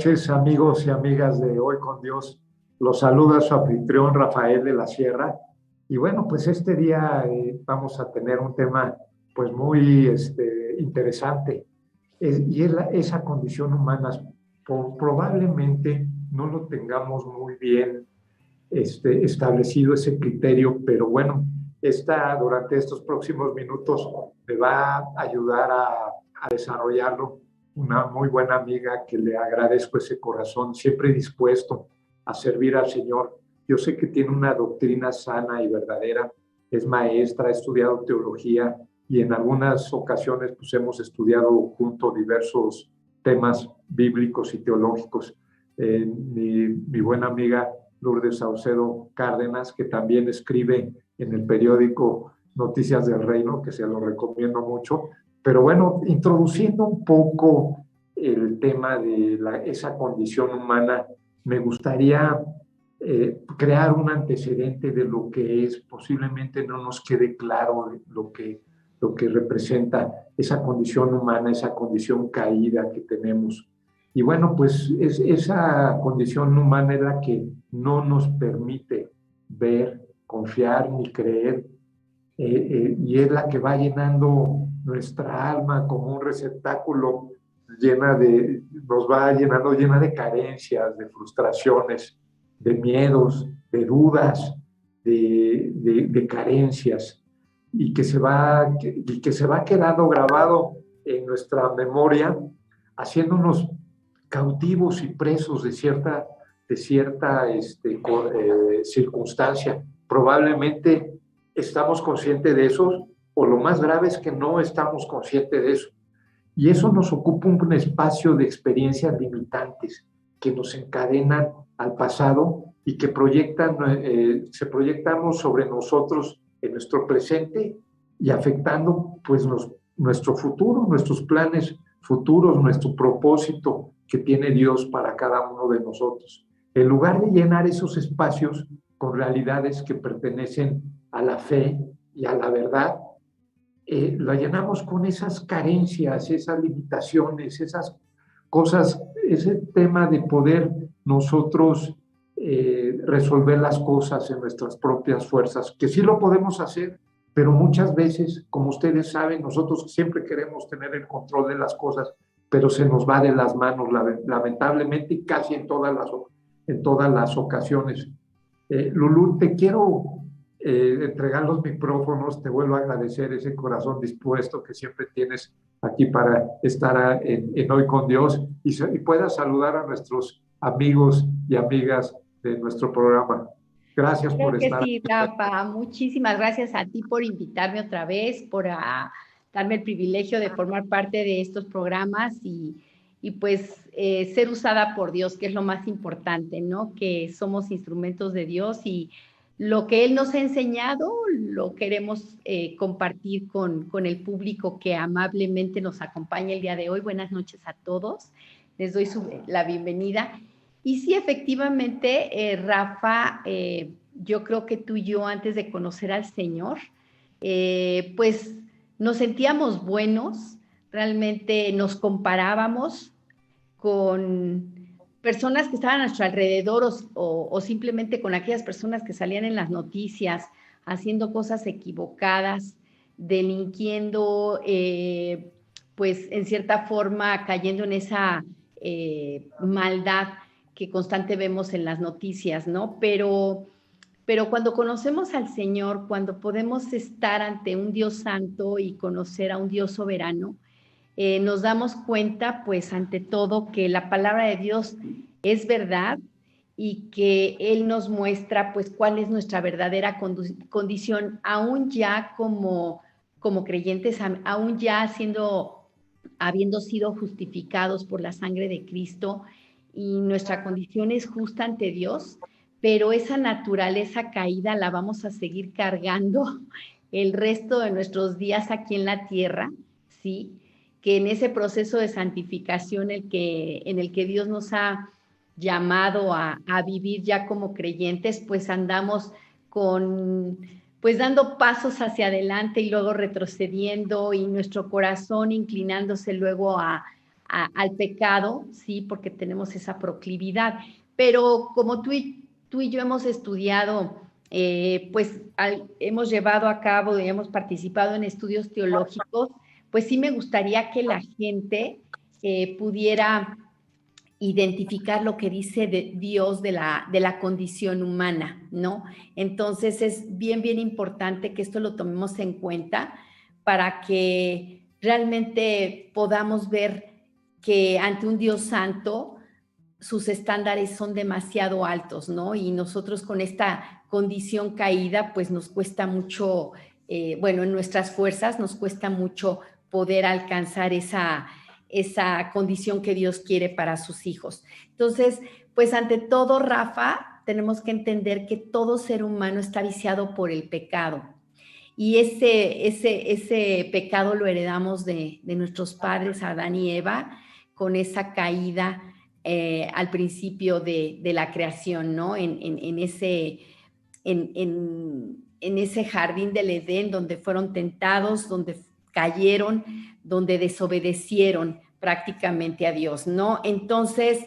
noches, amigos y amigas de Hoy con Dios. Los saluda su anfitrión Rafael de la Sierra. Y bueno, pues este día vamos a tener un tema pues muy interesante. Esa condición humana. Probablemente no lo tengamos muy bien establecido ese criterio, pero bueno, durante estos próximos minutos me va a ayudar a desarrollarlo una muy buena amiga que le agradezco ese corazón, siempre dispuesto a servir al Señor. Yo sé que tiene una doctrina sana y verdadera, es maestra, ha estudiado teología y en algunas ocasiones pues hemos estudiado juntos diversos temas bíblicos y teológicos. Mi buena amiga Lourdes Saucedo Cárdenas, que también escribe en el periódico Noticias del Reino, que se lo recomiendo mucho. Pero bueno, introduciendo un poco el tema de esa condición humana, me gustaría crear un antecedente de lo que es, posiblemente no nos quede claro lo que representa esa condición humana, esa condición caída que tenemos. Y bueno, pues esa condición humana es la que no nos permite ver, confiar ni creer, y es la que va llenando nuestra alma como un receptáculo nos va llenando llena de carencias, de frustraciones, de miedos, de dudas, de carencias, y que se va quedando grabado en nuestra memoria, haciéndonos cautivos y presos de cierta circunstancia. Probablemente estamos conscientes de eso, o lo más grave es que no estamos conscientes de eso. Y eso nos ocupa un espacio de experiencias limitantes que nos encadenan al pasado y que proyectamos sobre nosotros en nuestro presente y afectando pues nuestro futuro, nuestros planes futuros, nuestro propósito que tiene Dios para cada uno de nosotros. En lugar de llenar esos espacios con realidades que pertenecen a la fe y a la verdad, lo llenamos con esas carencias, esas limitaciones, esas cosas, ese tema de poder nosotros resolver las cosas en nuestras propias fuerzas, que sí lo podemos hacer, pero muchas veces, como ustedes saben, nosotros siempre queremos tener el control de las cosas, pero se nos va de las manos, lamentablemente, y casi en todas las ocasiones. Lulú, te quiero entregar los micrófonos, te vuelvo a agradecer ese corazón dispuesto que siempre tienes aquí para estar en Hoy con Dios y puedas saludar a nuestros amigos y amigas de nuestro programa. Gracias por estar aquí. Sí, Rafa, muchísimas gracias a ti por invitarme otra vez, por darme el privilegio de formar parte de estos programas y pues ser usada por Dios, que es lo más importante, ¿no? Que somos instrumentos de Dios y lo que Él nos ha enseñado lo queremos compartir con el público que amablemente nos acompaña el día de hoy. Buenas noches a todos, les doy la bienvenida. Y sí, efectivamente, Rafa, yo creo que tú y yo antes de conocer al Señor, pues nos sentíamos buenos, realmente nos comparábamos con personas que estaban a nuestro alrededor o simplemente con aquellas personas que salían en las noticias haciendo cosas equivocadas, delinquiendo, pues en cierta forma cayendo en esa maldad que constante vemos en las noticias, ¿no? Pero cuando conocemos al Señor, cuando podemos estar ante un Dios santo y conocer a un Dios soberano, nos damos cuenta, pues, ante todo, que la palabra de Dios es verdad y que Él nos muestra, pues, cuál es nuestra verdadera condición, aún ya como creyentes, aún ya habiendo sido justificados por la sangre de Cristo, y nuestra condición es justa ante Dios, pero esa naturaleza caída la vamos a seguir cargando el resto de nuestros días aquí en la tierra, ¿sí? Que en ese proceso de santificación en el que Dios nos ha llamado a vivir ya como creyentes, pues andamos pues dando pasos hacia adelante y luego retrocediendo y nuestro corazón inclinándose luego a al pecado, sí, porque tenemos esa proclividad. Pero como tú y yo hemos estudiado, pues hemos llevado a cabo y hemos participado en estudios teológicos, pues sí me gustaría que la gente pudiera identificar lo que dice Dios de la condición humana, ¿no? Entonces es bien, bien importante que esto lo tomemos en cuenta para que realmente podamos ver que ante un Dios santo sus estándares son demasiado altos, ¿no? Y nosotros con esta condición caída, pues nos cuesta mucho, bueno, en nuestras fuerzas nos cuesta mucho poder alcanzar esa condición que Dios quiere para sus hijos. Entonces, pues ante todo, Rafa, tenemos que entender que todo ser humano está viciado por el pecado. Y ese pecado lo heredamos de nuestros padres, Adán y Eva, con esa caída al principio de la creación, ¿no? En ese jardín del Edén donde fueron tentados, donde cayeron, donde desobedecieron prácticamente a Dios, ¿no? Entonces,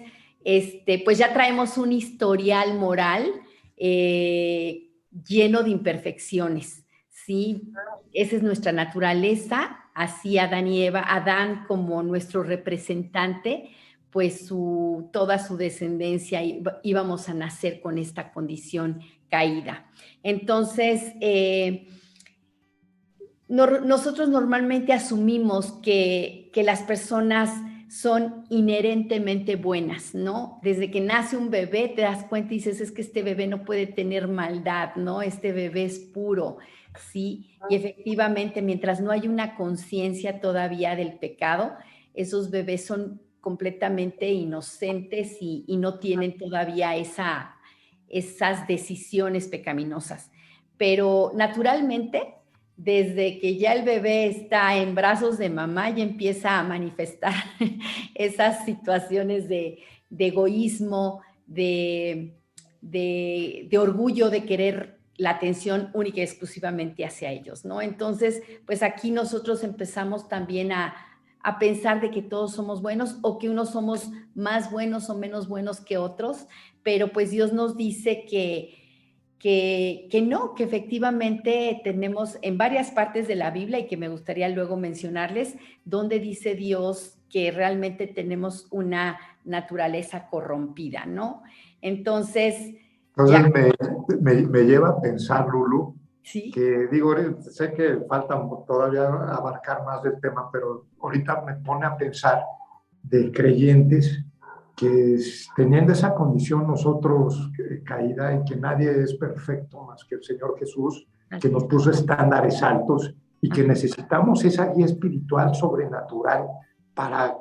pues ya traemos un historial moral lleno de imperfecciones, ¿sí? Esa es nuestra naturaleza, así Adán y Eva, Adán como nuestro representante, pues toda su descendencia íbamos a nacer con esta condición caída. Entonces, nosotros normalmente asumimos que las personas son inherentemente buenas, ¿no? Desde que nace un bebé te das cuenta y dices, es que este bebé no puede tener maldad, ¿no? Este bebé es puro, ¿sí? Y efectivamente, mientras no hay una conciencia todavía del pecado, esos bebés son completamente inocentes y no tienen todavía esas decisiones pecaminosas. Pero naturalmente, desde que ya el bebé está en brazos de mamá, ya empieza a manifestar esas situaciones de egoísmo, de orgullo, de querer la atención única y exclusivamente hacia ellos, ¿no? Entonces, pues aquí nosotros empezamos también a pensar de que todos somos buenos o que unos somos más buenos o menos buenos que otros, pero pues Dios nos dice que no, que efectivamente tenemos en varias partes de la Biblia y que me gustaría luego mencionarles, donde dice Dios que realmente tenemos una naturaleza corrompida, ¿no? Entonces me lleva a pensar, Lulu, ¿sí? Que digo, sé que falta todavía abarcar más del tema, pero ahorita me pone a pensar de creyentes que teniendo esa condición nosotros caída y que nadie es perfecto más que el Señor Jesús, que nos puso estándares altos y que necesitamos esa guía espiritual sobrenatural para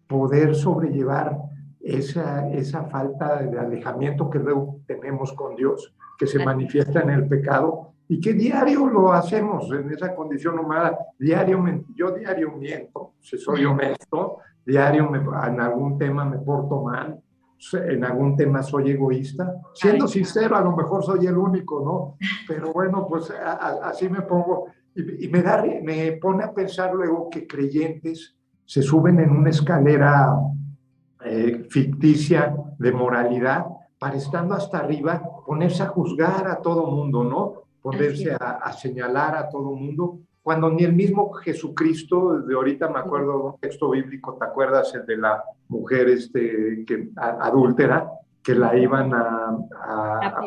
poder sobrellevar esa falta de alejamiento que luego tenemos con Dios, que se manifiesta en el pecado y que diario lo hacemos en esa condición humana. Yo diario miento, si soy honesto, diario en algún tema me porto mal, en algún tema soy egoísta. Siendo sincero, a lo mejor soy el único, ¿no? Pero bueno, pues así me pongo y me pone a pensar luego que creyentes se suben en una escalera ficticia de moralidad para estando hasta arriba ponerse a juzgar a todo mundo, ¿no? Ponerse a señalar a todo mundo, cuando ni el mismo Jesucristo, de ahorita me acuerdo de un texto bíblico, ¿te acuerdas? El de la mujer adúltera, que la iban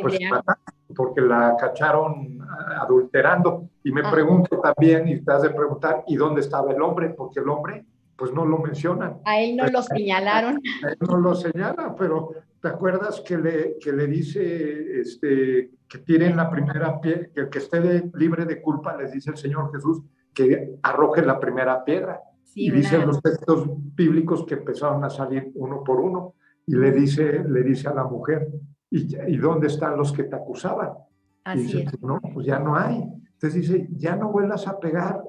pues, matar porque la cacharon adulterando. Y me pregunto también, y te has de preguntar, ¿y dónde estaba el hombre? Porque el hombre pues no lo mencionan. A él no lo señalaron. A él no lo señala, pero ¿te acuerdas que le dice que tiren la primera piedra, que el que esté libre de culpa, les dice el Señor Jesús, que arroje la primera piedra? Sí, y dicen los textos bíblicos que empezaron a salir uno por uno, y le dice a la mujer, ¿y dónde están los que te acusaban? Así y dice, es. No, pues ya no hay. Entonces dice, ya no vuelvas a pecar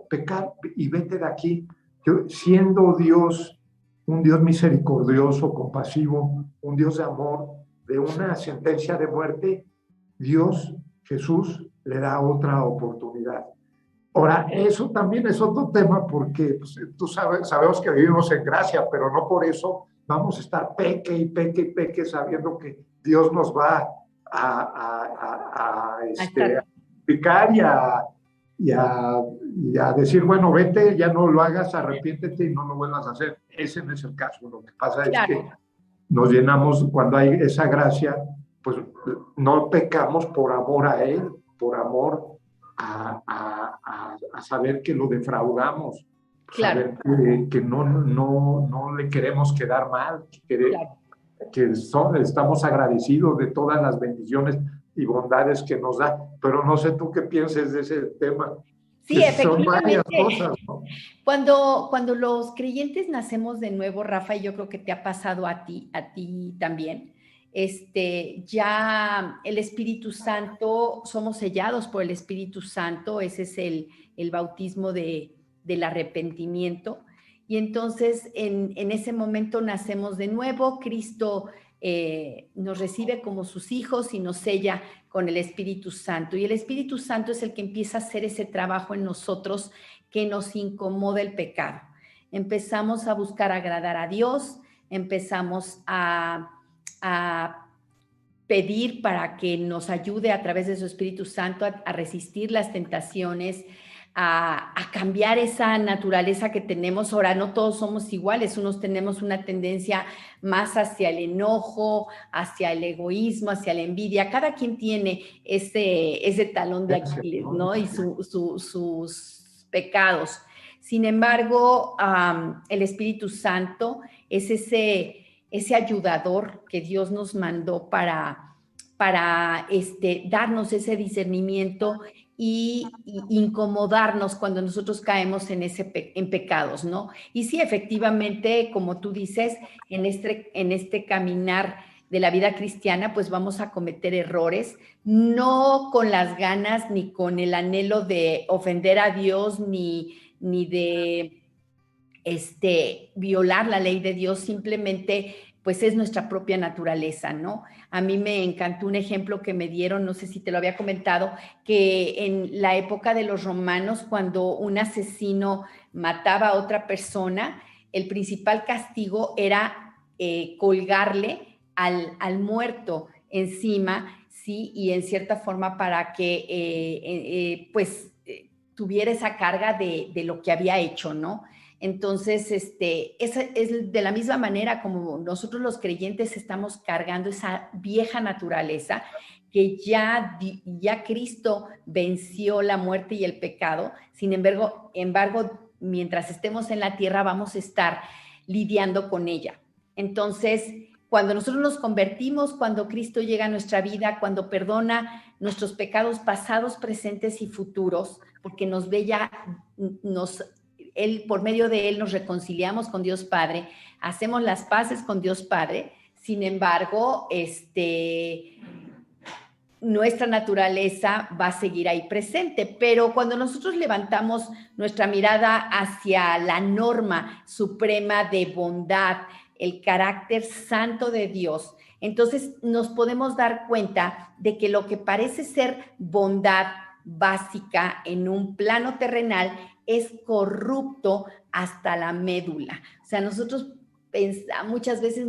y vete de aquí. Yo, siendo Dios, un Dios misericordioso, compasivo, un Dios de amor, de una sentencia de muerte, Dios, Jesús, le da otra oportunidad. Ahora, eso también es otro tema porque pues, sabemos que vivimos en gracia, pero no por eso vamos a estar peque y peque y peque sabiendo que Dios nos va a picar y a decir, bueno, vete, ya no lo hagas, arrepiéntete y no lo vuelvas a hacer. Ese no es el caso. Lo que pasa es que nos llenamos, cuando hay esa gracia, pues no pecamos por amor a Él, por amor a saber que lo defraudamos, saber que no le queremos quedar mal, que estamos agradecidos de todas las bendiciones y bondades que nos da, pero no sé tú qué pienses de ese tema. Sí, efectivamente. Son varias cosas, ¿no? Cuando los creyentes nacemos de nuevo, Rafa, y yo creo que te ha pasado a ti también, ya el Espíritu Santo, somos sellados por el Espíritu Santo, ese es el bautismo del arrepentimiento, y entonces en ese momento nacemos de nuevo, Cristo nos recibe como sus hijos y nos sella con el Espíritu Santo, y el Espíritu Santo es el que empieza a hacer ese trabajo en nosotros que nos incomoda el pecado. Empezamos a buscar agradar a Dios, empezamos a pedir para que nos ayude a través de su Espíritu Santo a resistir las tentaciones, a cambiar esa naturaleza que tenemos. Ahora, no todos somos iguales, unos tenemos una tendencia más hacia el enojo, hacia el egoísmo, hacia la envidia. Cada quien tiene ese talón de Aquiles, ¿no? Y sus pecados. Sin embargo, el Espíritu Santo es ese ayudador que Dios nos mandó para darnos ese discernimiento y incomodarnos cuando nosotros caemos en pecados, ¿no? Y sí, efectivamente, como tú dices, en este caminar de la vida cristiana, pues vamos a cometer errores, no con las ganas ni con el anhelo de ofender a Dios ni de violar la ley de Dios, simplemente pues es nuestra propia naturaleza, ¿no? A mí me encantó un ejemplo que me dieron, no sé si te lo había comentado, que en la época de los romanos, cuando un asesino mataba a otra persona, el principal castigo era colgarle al muerto encima, ¿sí? Y en cierta forma para que tuviera esa carga de lo que había hecho, ¿no? Entonces, es de la misma manera como nosotros los creyentes estamos cargando esa vieja naturaleza que ya Cristo venció la muerte y el pecado. Sin embargo, mientras estemos en la tierra vamos a estar lidiando con ella. Entonces, cuando nosotros nos convertimos, cuando Cristo llega a nuestra vida, cuando perdona nuestros pecados pasados, presentes y futuros, porque nos ve ya, Él, por medio de Él nos reconciliamos con Dios Padre, hacemos las paces con Dios Padre. Sin embargo, nuestra naturaleza va a seguir ahí presente, pero cuando nosotros levantamos nuestra mirada hacia la norma suprema de bondad, el carácter santo de Dios, entonces nos podemos dar cuenta de que lo que parece ser bondad básica en un plano terrenal es corrupto hasta la médula. O sea, nosotros muchas veces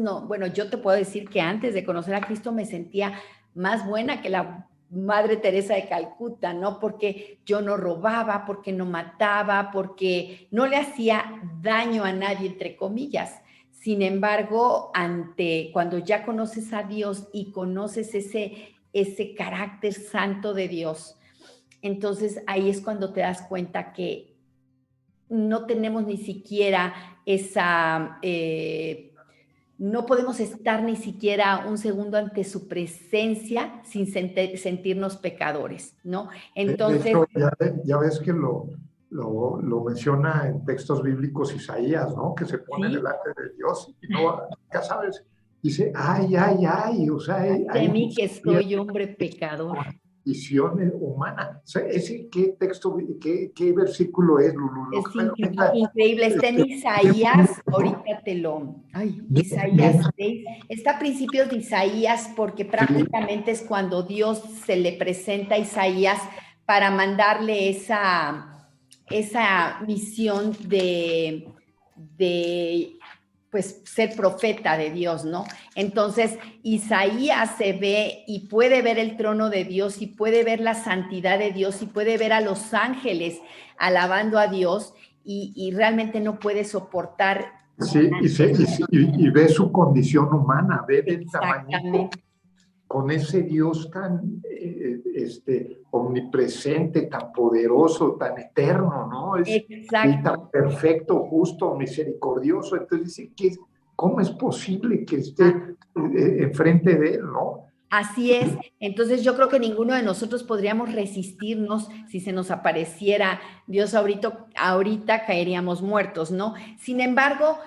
yo te puedo decir que antes de conocer a Cristo me sentía más buena que la Madre Teresa de Calcuta, ¿no? Porque yo no robaba, porque no mataba, porque no le hacía daño a nadie, entre comillas. Sin embargo, cuando ya conoces a Dios y conoces ese carácter santo de Dios, entonces ahí es cuando te das cuenta que no tenemos ni siquiera no podemos estar ni siquiera un segundo ante su presencia sin sentirnos pecadores, ¿no? Entonces, de hecho, ya ves que lo menciona en textos bíblicos Isaías, ¿no? Que se pone delante de Dios y ya sabes, dice, ay, o sea, de mí que soy hombre pecador. Visión humana. O sea, ¿qué texto, qué versículo es, Lulu? Es increíble, está en Isaías, ahorita Isaías 6, está a principios de Isaías, porque prácticamente es cuando Dios se le presenta a Isaías para mandarle esa esa misión de pues ser profeta de Dios, ¿no? Entonces, Isaías se ve y puede ver el trono de Dios y puede ver la santidad de Dios y puede ver a los ángeles alabando a Dios y realmente no puede soportar. Sí, y ve su condición humana, ve del tamaño con ese Dios tan omnipresente, tan poderoso, tan eterno, ¿no? Y tan perfecto, justo, misericordioso. Entonces dice, ¿cómo es posible que esté enfrente de él, no? Así es. Entonces yo creo que ninguno de nosotros podríamos resistirnos si se nos apareciera Dios ahorita caeríamos muertos, ¿no? Sin embargo,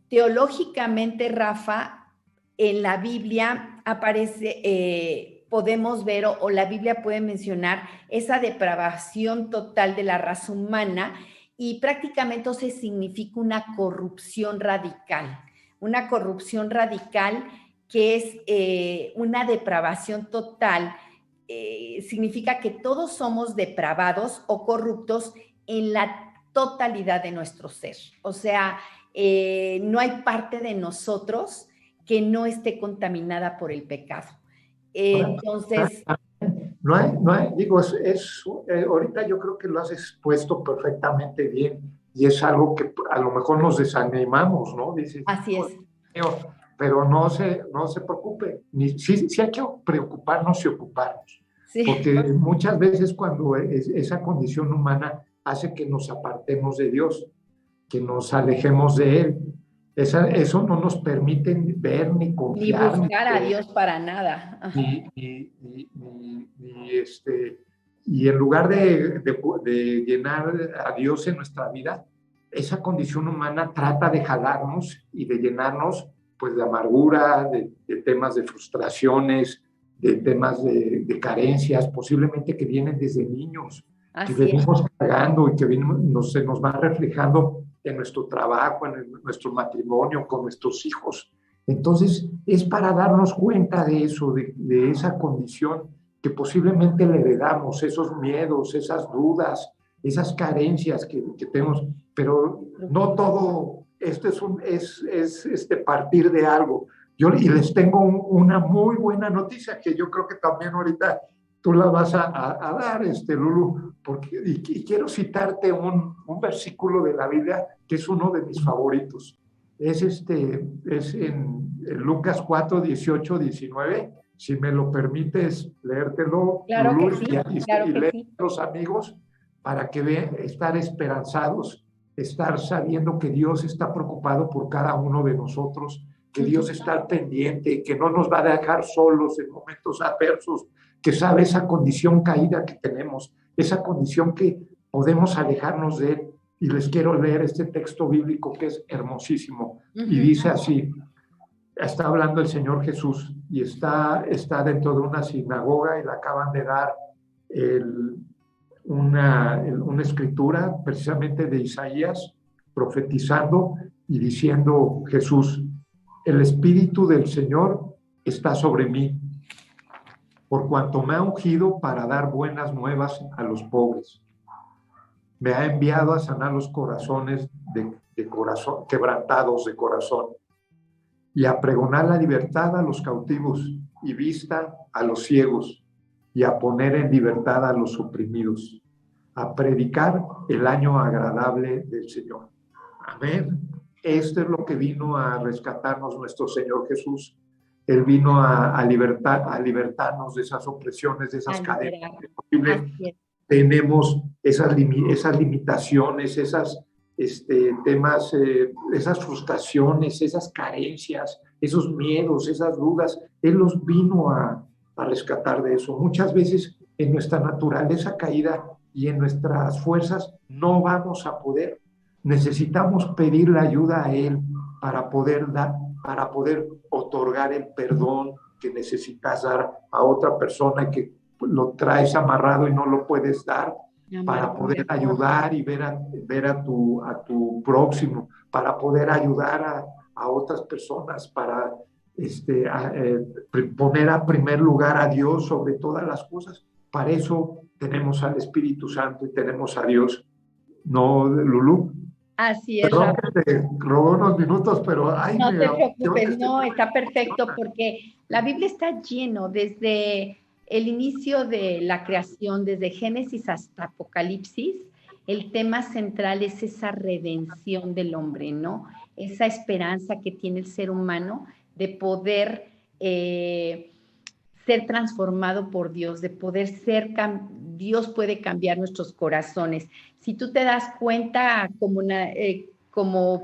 teológicamente, Rafa, en la Biblia aparece, podemos ver o la Biblia puede mencionar esa depravación total de la raza humana y prácticamente entonces significa una corrupción radical que es una depravación total. Significa que todos somos depravados o corruptos en la totalidad de nuestro ser. O sea, no hay parte de nosotros que no esté contaminada por el pecado. Entonces... No hay, digo, ahorita yo creo que lo has expuesto perfectamente bien y es algo que a lo mejor nos desanimamos, ¿no? Dices, así es. Pero no se preocupe, sí hay que preocuparnos y ocuparnos, sí. Porque muchas veces cuando esa condición humana hace que nos apartemos de Dios, que nos alejemos de Él. Eso no nos permite ver ni confiar. Ni buscar a Dios para nada. Y en lugar de llenar a Dios en nuestra vida, esa condición humana trata de jalarnos y de llenarnos pues de amargura, de temas de frustraciones, de temas de carencias, posiblemente que vienen desde niños, que venimos cargando y que se nos va reflejando en nuestro trabajo, en nuestro matrimonio, con nuestros hijos. Entonces, es para darnos cuenta de eso, de esa condición que posiblemente le heredamos, esos miedos, esas dudas, esas carencias que tenemos, pero no todo esto es partir de algo. Y les tengo una muy buena noticia que yo creo que también ahorita tú la vas a dar, Lulu, porque, y quiero citarte un versículo de la Biblia que es uno de mis favoritos. Es en Lucas 4, 18, 19. Si me lo permites leértelo, claro, Lulu, que sí, y leer a los amigos para que vean, estar esperanzados, estar sabiendo que Dios está preocupado por cada uno de nosotros, que Dios está pendiente, que no nos va a dejar solos en momentos adversos, que sabe esa condición caída que tenemos, esa condición que podemos alejarnos de Él. Y les quiero leer este texto bíblico que es hermosísimo. Y dice así, está hablando el Señor Jesús y está dentro de una sinagoga y le acaban de dar una escritura precisamente de Isaías, profetizando y diciendo Jesús, el Espíritu del Señor está sobre mí, por cuanto me ha ungido para dar buenas nuevas a los pobres. Me ha enviado a sanar los corazones quebrantados de corazón y a pregonar la libertad a los cautivos y vista a los ciegos y a poner en libertad a los oprimidos, a predicar el año agradable del Señor. Amén. Esto es lo que vino a rescatarnos nuestro Señor Jesús. Él vino a libertarnos de esas opresiones, de esas cadenas. Tenemos esas limitaciones, esas temas, esas frustraciones, esas carencias, esos miedos, esas dudas. Él los vino a rescatar de eso. Muchas veces en nuestra naturaleza caída y en nuestras fuerzas no vamos a poder. Necesitamos pedirle ayuda a Él para poder otorgar el perdón que necesitas dar a otra persona que lo traes amarrado y no lo puedes dar, para poder ayudar y ver a tu próximo, para poder ayudar a otras personas, para poner a primer lugar a Dios sobre todas las cosas. Para eso tenemos al Espíritu Santo y tenemos a Dios. ¿no, Lulú? Así es, Perdón Rafa. que te robó unos minutos, pero ay, No me te apasiona preocupes, este no, tema. está perfecto porque la Biblia está lleno desde el inicio de la creación, desde Génesis hasta Apocalipsis. El tema central es esa redención del hombre, ¿no? Esa esperanza que tiene el ser humano de poder ser transformado por Dios, de poder ser, Dios puede cambiar nuestros corazones. Si tú te das cuenta como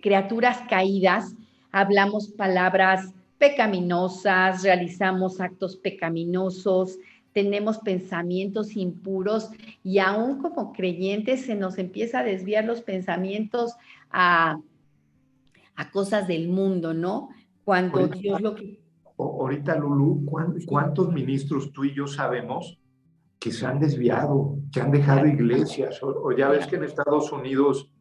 criaturas caídas, hablamos palabras pecaminosas, realizamos actos pecaminosos, tenemos pensamientos impuros y aún como creyentes se nos empieza a desviar los pensamientos a, a cosas del mundo, ¿no? Cuando Ahorita, Dios lo que... ahorita, Lulú, Sí, ¿cuántos ministros tú y yo sabemos que se han desviado, que han dejado iglesias? O ya ves que en Estados Unidos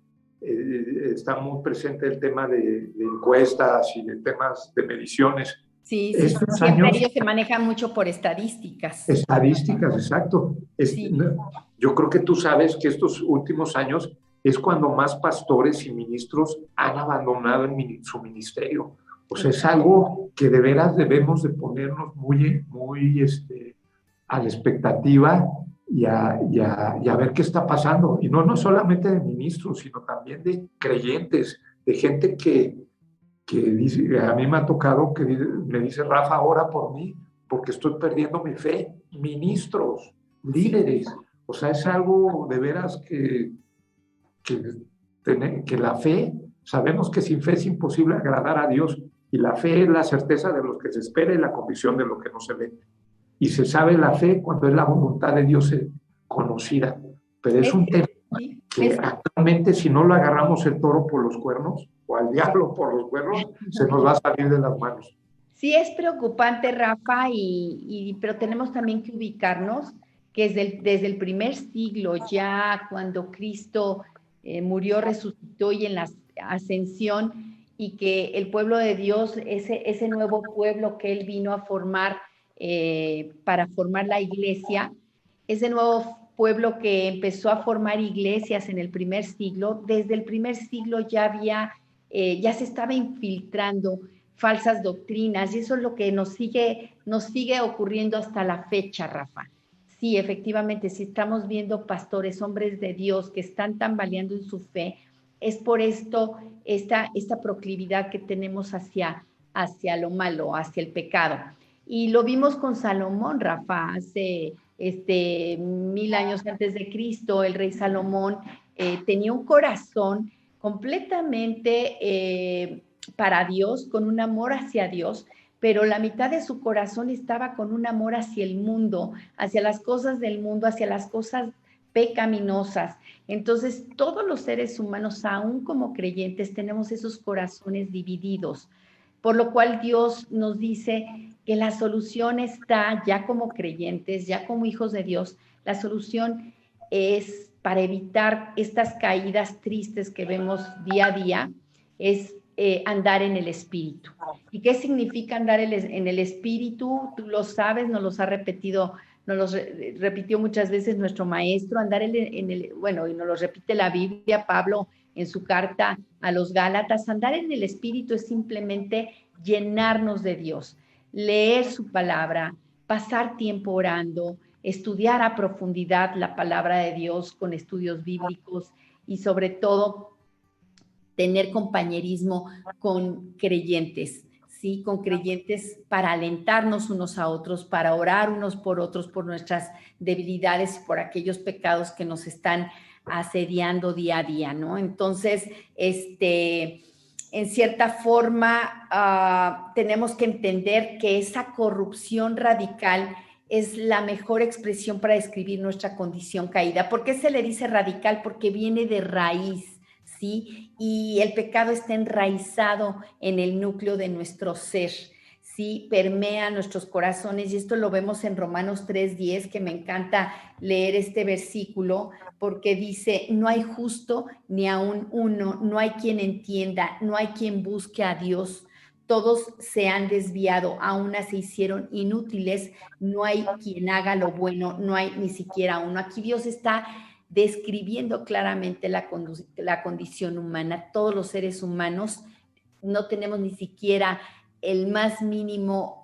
está muy presente el tema de encuestas y de temas de mediciones. sí, sí, Estos siempre años, ellos se manejan mucho por estadísticas. estadísticas, exacto. Sí, Yo creo que tú sabes que estos últimos años es cuando más pastores y ministros han abandonado su ministerio. O sea, es algo que de veras debemos de ponernos muy a la expectativa y a ver qué está pasando. Y no solamente de ministros, sino también de creyentes, de gente que dice, a mí me ha tocado que me dice, Rafa, ora por mí, porque estoy perdiendo mi fe. Ministros, sí, líderes. O sea, es algo de veras que, que la fe, sabemos que sin fe es imposible agradar a Dios, y la fe es la certeza de lo que se espera y la convicción de lo que no se ve. Y se sabe la fe cuando es la voluntad de Dios conocida. Pero es es, un tema sí, que actualmente, si no lo agarramos el toro por los cuernos o al diablo por los cuernos, se nos va a salir de las manos. sí es preocupante, Rafa, pero tenemos también que ubicarnos que desde el primer siglo, ya cuando Cristo murió, resucitó y en la ascensión, y que el pueblo de Dios, ese nuevo pueblo que Él vino a formar para formar la iglesia, ese nuevo pueblo que empezó a formar iglesias en el primer siglo, desde el primer siglo ya se estaba infiltrando falsas doctrinas, y eso es lo que nos sigue ocurriendo hasta la fecha, Rafa. Sí, efectivamente, si estamos viendo pastores, hombres de Dios que están tambaleando en su fe, es por esto, esta proclividad que tenemos hacia lo malo, hacia el pecado. Y lo vimos con Salomón, Rafa, hace 1000 años antes de Cristo. El rey Salomón tenía un corazón completamente para Dios, con un amor hacia Dios, pero la mitad de su corazón estaba con un amor hacia el mundo, hacia las cosas del mundo, hacia las cosas pecaminosas. Entonces, todos los seres humanos, aún como creyentes, tenemos esos corazones divididos, por lo cual Dios nos dice que la solución está ya como creyentes, ya como hijos de Dios. La solución es para evitar estas caídas tristes que vemos día a día, es andar en el Espíritu. ¿Y qué significa andar en el Espíritu? Tú lo sabes, nos lo repitió muchas veces nuestro maestro. Andar bueno, y nos lo repite la Biblia, Pablo en su carta a los Gálatas. Andar en el Espíritu es simplemente llenarnos de Dios, leer su palabra, pasar tiempo orando, estudiar a profundidad la palabra de Dios con estudios bíblicos, y sobre todo tener compañerismo con creyentes, ¿sí? Con creyentes para alentarnos unos a otros, para orar unos por otros, por nuestras debilidades, por aquellos pecados que nos están asediando día a día, ¿no? Entonces, en cierta forma, tenemos que entender que esa corrupción radical es la mejor expresión para describir nuestra condición caída. ¿Por qué se le dice radical? Porque viene de raíz, ¿sí? Y el pecado está enraizado en el núcleo de nuestro ser, ¿sí? Permea nuestros corazones, y esto lo vemos en Romanos 3:10, que me encanta leer este versículo, porque dice, no hay justo ni aún uno, no hay quien entienda, no hay quien busque a Dios. Todos se han desviado, a una se hicieron inútiles, no hay quien haga lo bueno, no hay ni siquiera uno. Aquí Dios está describiendo claramente la condición humana. Todos los seres humanos no tenemos ni siquiera el más mínimo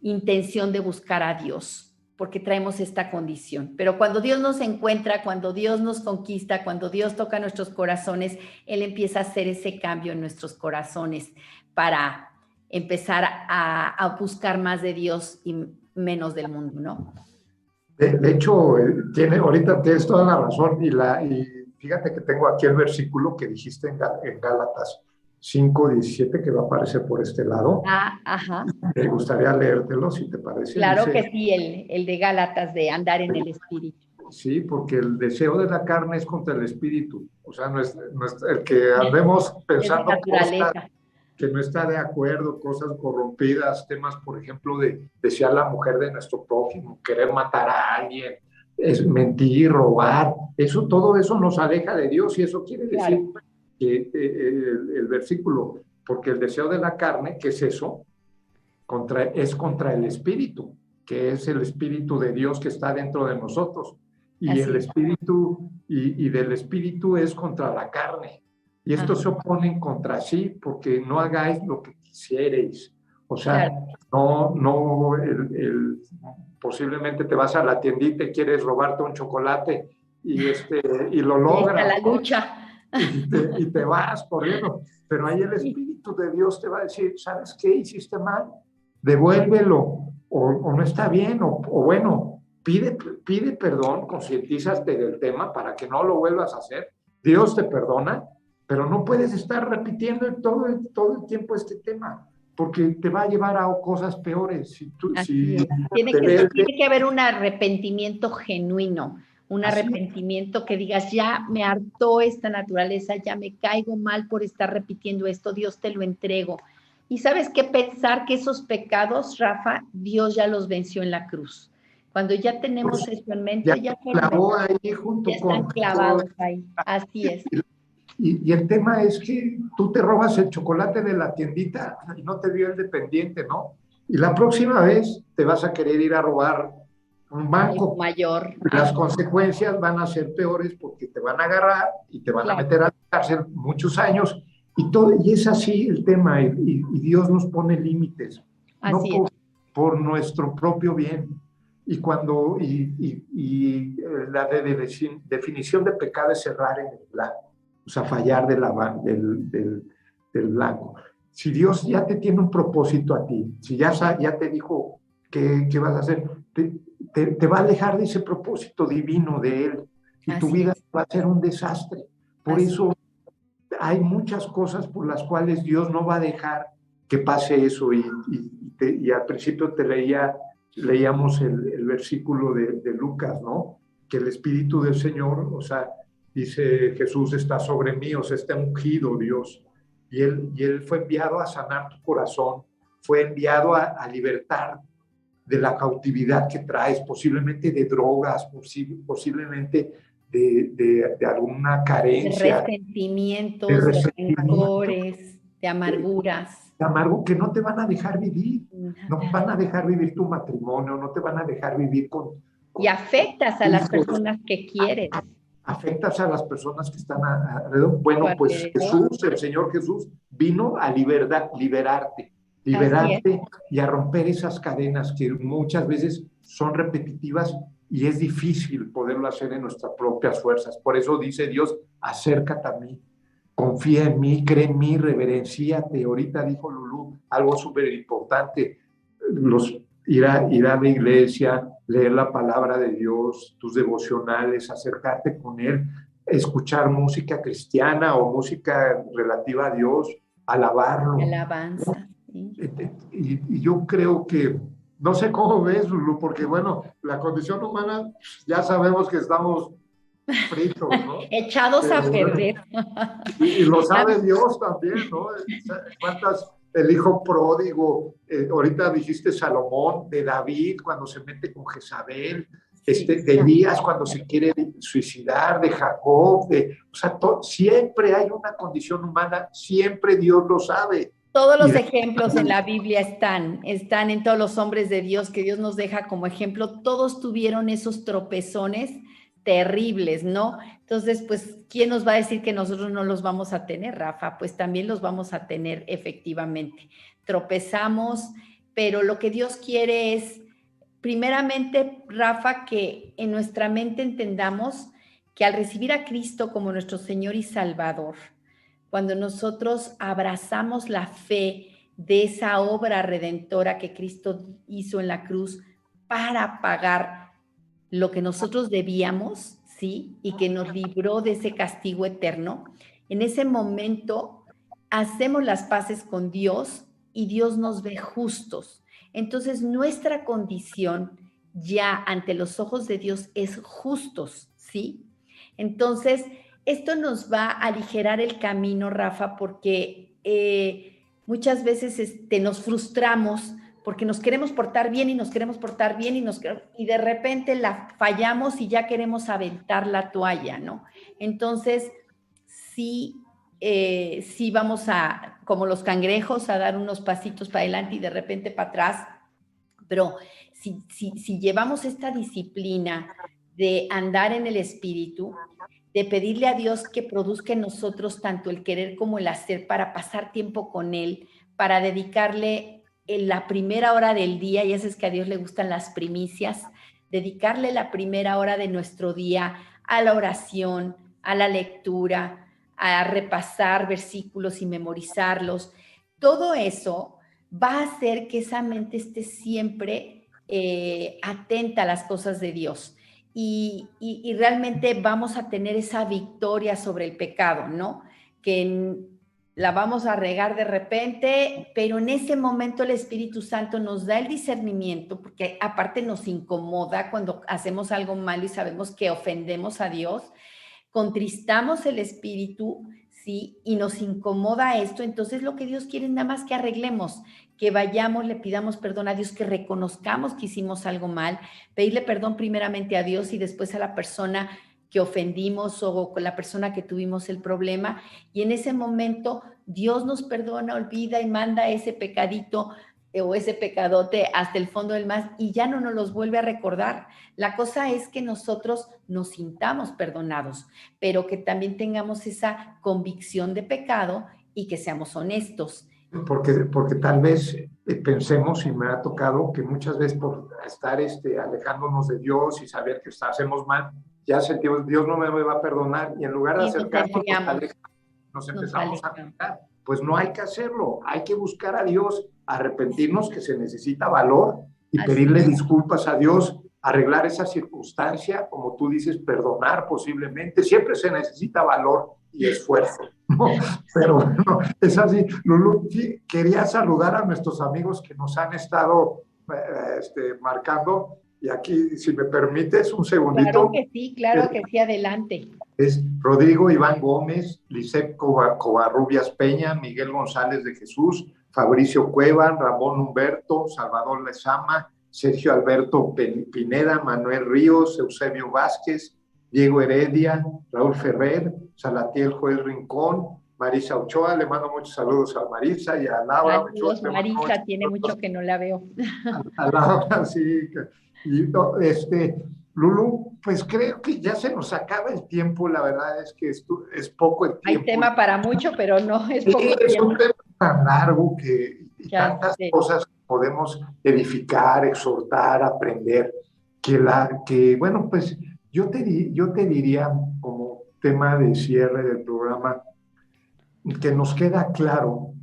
intención de buscar a Dios, porque traemos esta condición. Pero cuando Dios nos encuentra, cuando Dios nos conquista, cuando Dios toca nuestros corazones, Él empieza a hacer ese cambio en nuestros corazones para empezar a buscar más de Dios y menos del mundo, ¿no? De hecho, ahorita tienes toda la razón y fíjate que tengo aquí el versículo que dijiste en Gálatas 5:17 que va a aparecer por este lado. Ajá. Me gustaría leértelo, si te parece. Claro que sí, el de Gálatas, de andar en el Espíritu. Sí, porque el deseo de la carne es contra el Espíritu. O sea, no es el que andemos pensando cosas que no está de acuerdo, cosas corrompidas, temas, por ejemplo, de desear la mujer de nuestro prójimo, querer matar a alguien, es mentir, robar. Todo eso nos aleja de Dios y eso quiere decir que el versículo, porque el deseo de la carne, ¿qué es eso? Es contra el Espíritu, que es el Espíritu de Dios que está dentro de nosotros. Y el Espíritu, y del Espíritu es contra la carne. Y estos se oponen contra sí, porque no hagáis lo que quisierais. O sea, posiblemente te vas a la tiendita y quieres robarte un chocolate y lo logras. La lucha. Y te vas corriendo. Pero ahí el Espíritu de Dios te va a decir, ¿sabes qué? Hiciste mal, devuélvelo, o no está bien, o bueno, pide perdón, concientízate del tema para que no lo vuelvas a hacer. Dios te perdona, pero no puedes estar repitiendo todo el tiempo este tema, porque te va a llevar a cosas peores. Tiene que haber un arrepentimiento genuino, un arrepentimiento que digas, ya me hartó esta naturaleza, ya me caigo mal por estar repitiendo esto, Dios te lo entrego. Y ¿sabes qué? Pensar que esos pecados, Rafa, Dios ya los venció en la cruz. Cuando ya tenemos eso en mente, ya están clavados ahí. Así es. Y el tema es que tú te robas el chocolate de la tiendita y no te vio el dependiente, ¿no? Y la próxima vez te vas a querer ir a robar un banco. Mayor. Las consecuencias van a ser peores porque te van a agarrar y te van a meter a la cárcel muchos años. Y es así el tema. Y Dios nos pone límites. Así no por nuestro propio bien. Y cuando la definición de pecado es errar en el blanco. O sea, fallar del blanco. Si Dios ya te tiene un propósito a ti, si ya te dijo qué vas a hacer, te va a alejar de ese propósito divino de Él y tu vida va a ser un desastre. Por eso hay muchas cosas por las cuales Dios no va a dejar que pase eso. Y al principio leíamos el versículo de Lucas, ¿no? Que el Espíritu del Señor, o sea, dice Jesús está sobre mí, o sea, está ungido Dios. Y él fue enviado a sanar tu corazón, fue enviado a libertar de la cautividad que traes, posiblemente de drogas, posiblemente de alguna carencia. De resentimientos, de rencores, de amarguras. De amargo que no te van a dejar vivir, no van a dejar vivir tu matrimonio, no te van a dejar vivir con y afectas a las personas que quieres. Afectas a las personas que están alrededor. Bueno, pues Jesús, el Señor Jesús, vino a liberarte y a romper esas cadenas que muchas veces son repetitivas y es difícil poderlo hacer en nuestras propias fuerzas. Por eso dice Dios, acércate a mí, confía en mí, cree en mí, reverencíate. Ahorita dijo Lulú algo súper importante, ir a la iglesia, leer la palabra de Dios, tus devocionales, acercarte con Él, escuchar música cristiana o música relativa a Dios, alabarlo. Alabanza. Sí. Y yo creo que, no sé cómo ves, Lulú, porque bueno, la condición humana ya sabemos que estamos fritos, ¿no? Echados a perder. Y lo sabe Dios también, ¿no? El hijo pródigo, ahorita dijiste Salomón, de David cuando se mete con Jezabel, de Elías cuando se quiere suicidar, de Jacob, o sea, siempre hay una condición humana, siempre Dios lo sabe. Todos los ejemplos en la Biblia están en todos los hombres de Dios que Dios nos deja como ejemplo. Todos tuvieron esos tropezones, terribles, ¿no? Entonces, pues, ¿quién nos va a decir que nosotros no los vamos a tener, Rafa? Pues también los vamos a tener efectivamente. Tropezamos, pero lo que Dios quiere es, primeramente, Rafa, que en nuestra mente entendamos que al recibir a Cristo como nuestro Señor y Salvador, cuando nosotros abrazamos la fe de esa obra redentora que Cristo hizo en la cruz para pagar lo que nosotros debíamos, ¿sí? Y que nos libró de ese castigo eterno, en ese momento hacemos las paces con Dios y Dios nos ve justos. Entonces, nuestra condición ya ante los ojos de Dios es justos, ¿sí? Entonces, esto nos va a aligerar el camino, Rafa, porque muchas veces nos frustramos porque nos queremos portar bien y nos queremos portar bien y de repente la fallamos y ya queremos aventar la toalla, ¿no? Entonces, sí, sí vamos a, como los cangrejos, a dar unos pasitos para adelante y de repente para atrás, pero si llevamos esta disciplina de andar en el espíritu, de pedirle a Dios que produzca en nosotros tanto el querer como el hacer para pasar tiempo con Él, para dedicarle en la primera hora del día, y eso es que a Dios le gustan las primicias, dedicarle la primera hora de nuestro día a la oración, a la lectura, a repasar versículos y memorizarlos. Todo eso va a hacer que esa mente esté siempre atenta a las cosas de Dios. Y realmente vamos a tener esa victoria sobre el pecado, ¿no? Que la vamos a regar de repente, pero en ese momento el Espíritu Santo nos da el discernimiento, porque aparte nos incomoda cuando hacemos algo malo y sabemos que ofendemos a Dios, contristamos el espíritu, ¿sí? Y nos incomoda esto, entonces lo que Dios quiere es nada más que arreglemos, que vayamos, le pidamos perdón a Dios, que reconozcamos que hicimos algo mal, pedirle perdón primeramente a Dios y después a la persona que ofendimos o con la persona que tuvimos el problema, y en ese momento Dios nos perdona, olvida y manda ese pecadito o ese pecadote hasta el fondo del mar y ya no nos los vuelve a recordar. La cosa es que nosotros nos sintamos perdonados, pero que también tengamos esa convicción de pecado y que seamos honestos. Porque tal vez pensemos, y me ha tocado, que muchas veces por estar alejándonos de Dios y saber que hacemos mal, ya sentimos, Dios no me va a perdonar, y en lugar de acercarnos, nos empezamos a alejar. Pues no hay que hacerlo, hay que buscar a Dios, arrepentirnos, que se necesita valor, y pedirle disculpas a Dios, arreglar esa circunstancia, como tú dices, perdonar posiblemente. Siempre se necesita valor y esfuerzo, ¿no? Pero bueno, es así. Lulú, quería saludar a nuestros amigos que nos han estado marcando, y aquí, si me permites, un segundito. Claro que sí, adelante. Es Rodrigo Iván Gómez, Lisette Covarrubias Peña, Miguel González de Jesús, Fabricio Cueva, Ramón Humberto, Salvador Lezama, Sergio Alberto Pineda, Manuel Ríos, Eusebio Vázquez, Diego Heredia, Raúl Ferrer, Salatiel Joel Rincón, Marisa Ochoa. Le mando muchos saludos a Marisa y a Laura. Saludos, Marisa, tiene mucho que no la veo. A Laura, sí. Y Lulú, pues creo que ya se nos acaba el tiempo. La verdad es que esto es poco el tiempo. Hay tema para mucho, pero no es poco tiempo. Es un tema tan largo y tantas cosas podemos edificar, exhortar, aprender, que bueno, pues yo te diría, como tema de cierre del programa, que nos queda claro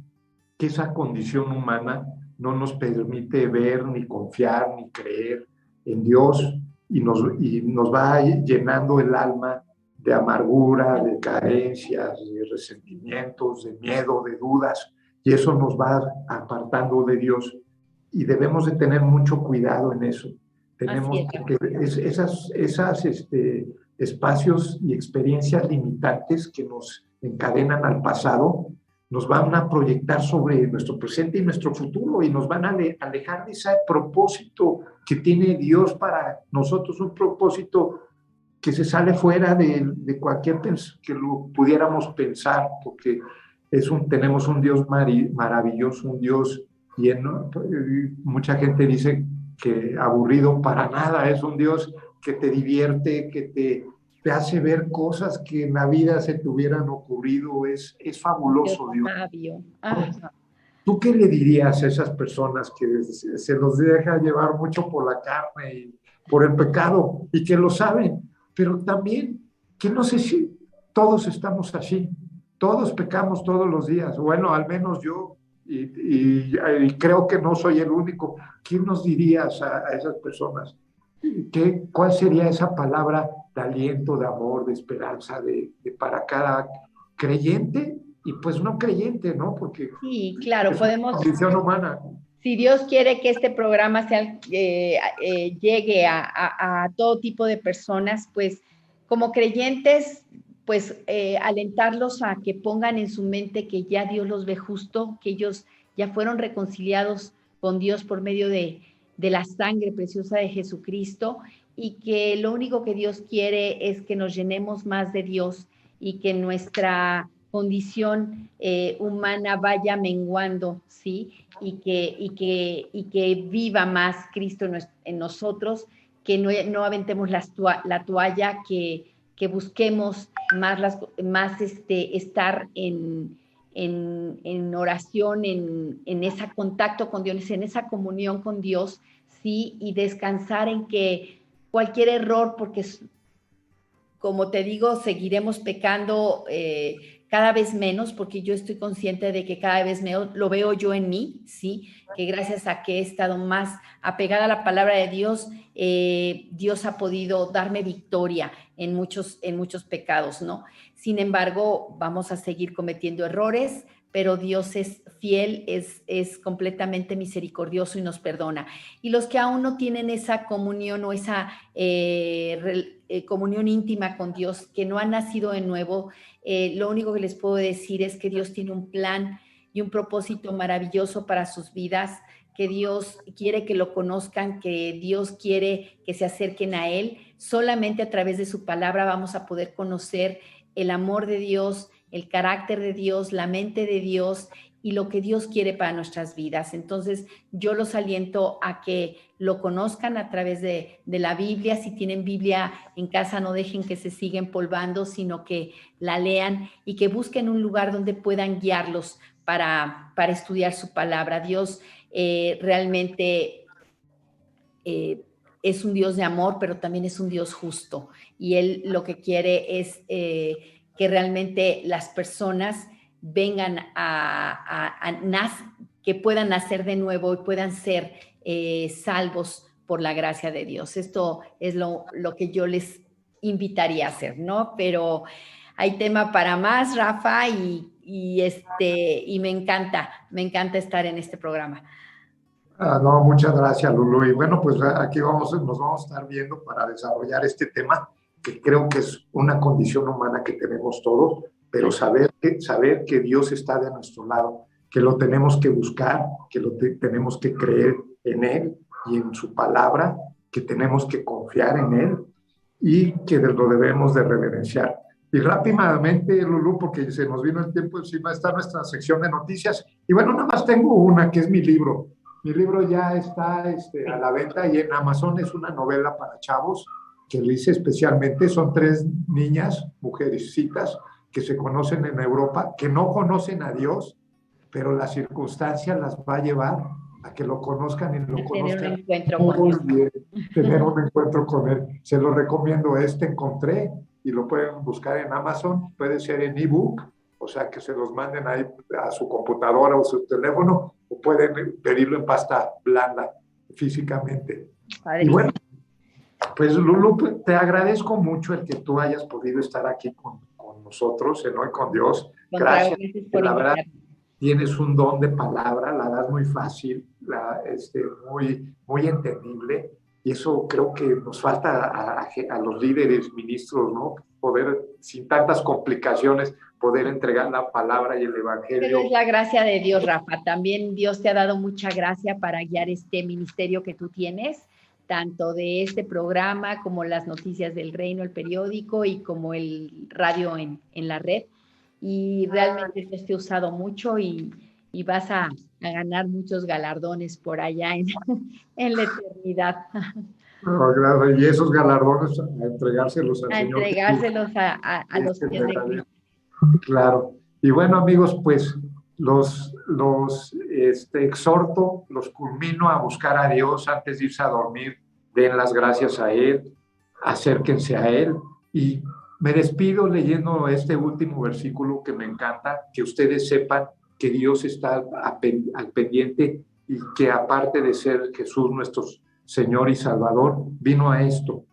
que esa condición humana no nos permite ver, ni confiar, ni creer en Dios, y nos va llenando el alma de amargura, de carencias, de resentimientos, de miedo, de dudas, y eso nos va apartando de Dios, y debemos de tener mucho cuidado en eso. Tenemos que esos espacios y experiencias limitantes que nos encadenan al pasado, nos van a proyectar sobre nuestro presente y nuestro futuro, y nos van a alejar de ese propósito que tiene Dios para nosotros, un propósito que se sale fuera de cualquier que lo pudiéramos pensar, porque tenemos un Dios maravilloso, un Dios lleno. Mucha gente dice que aburrido, para nada, es un Dios que te divierte, que te hace ver cosas que en la vida se te hubieran ocurrido. Es fabuloso, Dios. Sabio. ¿Tú qué le dirías a esas personas que se los deja llevar mucho por la carne y por el pecado y que lo saben? Pero también que no sé si todos estamos así, todos pecamos todos los días. Bueno, al menos yo, y creo que no soy el único. ¿Quién nos dirías a esas personas? ¿Cuál sería esa palabra de aliento, de amor, de esperanza para cada creyente y pues no creyente, ¿no? Porque Sí, claro, es una podemos, condición humana. si Dios quiere que este programa llegue a todo tipo de personas, pues como creyentes, pues alentarlos a que pongan en su mente que ya Dios los ve justo, que ellos ya fueron reconciliados con Dios por medio de la sangre preciosa de Jesucristo y que lo único que Dios quiere es que nos llenemos más de Dios y que nuestra condición humana vaya menguando, ¿sí? Y que viva más Cristo en nosotros, que no aventemos la toalla, que busquemos más estar en oración, en ese contacto con Dios, en esa comunión con Dios, ¿sí? Y descansar en que cualquier error, porque como te digo, seguiremos pecando cada vez menos, porque yo estoy consciente de que cada vez menos lo veo yo en mí, ¿sí? Que gracias a que he estado más apegada a la palabra de Dios, Dios ha podido darme victoria en muchos pecados, ¿no? Sin embargo, vamos a seguir cometiendo errores, pero Dios es fiel, es completamente misericordioso y nos perdona. Y los que aún no tienen esa comunión o esa comunión íntima con Dios, que no han nacido de nuevo, lo único que les puedo decir es que Dios tiene un plan y un propósito maravilloso para sus vidas, que Dios quiere que lo conozcan, que Dios quiere que se acerquen a Él. Solamente a través de su palabra vamos a poder conocer el amor de Dios, el carácter de Dios, la mente de Dios y lo que Dios quiere para nuestras vidas. Entonces, yo los aliento a que lo conozcan a través de la Biblia. Si tienen Biblia en casa, no dejen que se siga empolvando, sino que la lean y que busquen un lugar donde puedan guiarlos para estudiar su palabra. Dios realmente es un Dios de amor, pero también es un Dios justo. Y Él lo que quiere es que realmente las personas vengan que puedan nacer de nuevo y puedan ser salvos por la gracia de Dios. Esto es lo que yo les invitaría a hacer, ¿no? Pero hay tema para más, Rafa, y me encanta estar en este programa. No, muchas gracias, Lulu. Y bueno, pues aquí nos vamos a estar viendo para desarrollar este tema, que creo que es una condición humana que tenemos todos, pero saber que Dios está de nuestro lado, que lo tenemos que buscar, que tenemos que creer en Él y en su palabra, que tenemos que confiar en Él y que lo debemos de reverenciar. Y rápidamente, Lulu, porque se nos vino el tiempo encima, está nuestra sección de noticias. Y bueno, nada más tengo una, que es mi libro. Mi libro ya está a la venta y en Amazon. Es una novela para chavos que lo hice especialmente. Son 3 niñas, mujercitas, que se conocen en Europa, que no conocen a Dios, pero la circunstancia las va a llevar a que lo conozcan y lo conozcan. Tener un encuentro con Dios. Tener un encuentro con Él. Se lo recomiendo. Encontré y lo pueden buscar en Amazon. Puede ser en ebook, o sea, que se los manden ahí a su computadora o su teléfono, o pueden pedirlo en pasta blanda físicamente. Y bueno, pues Lulu, te agradezco mucho el que tú hayas podido estar aquí con nosotros, en Hoy con Dios. Gracias. La verdad, tienes un don de palabra, la das muy fácil, muy entendible, y eso creo que nos falta a los líderes, ministros, ¿no? Poder, sin tantas complicaciones, poder entregar la palabra y el evangelio. Pero es la gracia de Dios, Rafa. También Dios te ha dado mucha gracia para guiar este ministerio que tú tienes, tanto de este programa como las noticias del reino, el periódico y como el radio en la red. Y realmente Dios te ha usado mucho y vas a ganar muchos galardones por allá en la eternidad. No, claro, y esos galardones a entregárselos al A Señor Jesús. entregárselos a los Este pies de verdadero. Cristo. Claro. Y bueno, amigos, pues exhorto, los culmino a buscar a Dios antes de irse a dormir. Den las gracias a Él, acérquense a Él. Y me despido leyendo este último versículo que me encanta, que ustedes sepan que Dios está al pendiente y que aparte de ser Jesús nuestro Señor y Salvador, vino a esto.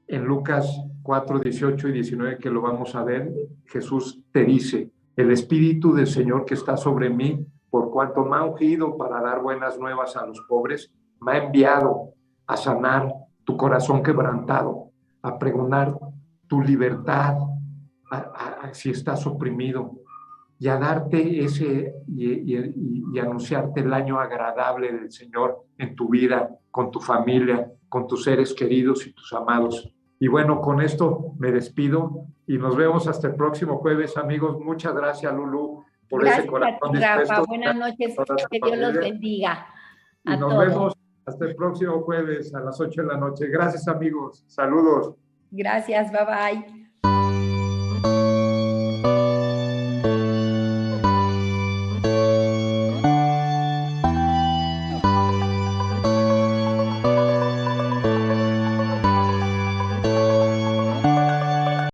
En Lucas 4, 18 y 19, que lo vamos a ver, Jesús te dice, el Espíritu del Señor que está sobre mí, por cuanto me ha ungido para dar buenas nuevas a los pobres, me ha enviado a sanar tu corazón quebrantado, a pregonar tu libertad, si estás oprimido, y a darte y anunciarte el año agradable del Señor en tu vida, con tu familia, con tus seres queridos y tus amados. Y bueno, con esto me despido y nos vemos hasta el próximo jueves, amigos. Muchas gracias, Lulú, por ese Gracias a corazón ti, Rafa. dispuesto. Buenas noches. A toda Que tu Dios los familia. bendiga Y a nos todos. vemos hasta el próximo jueves a las 8 de la noche. Gracias, amigos. Saludos. Gracias. Bye bye.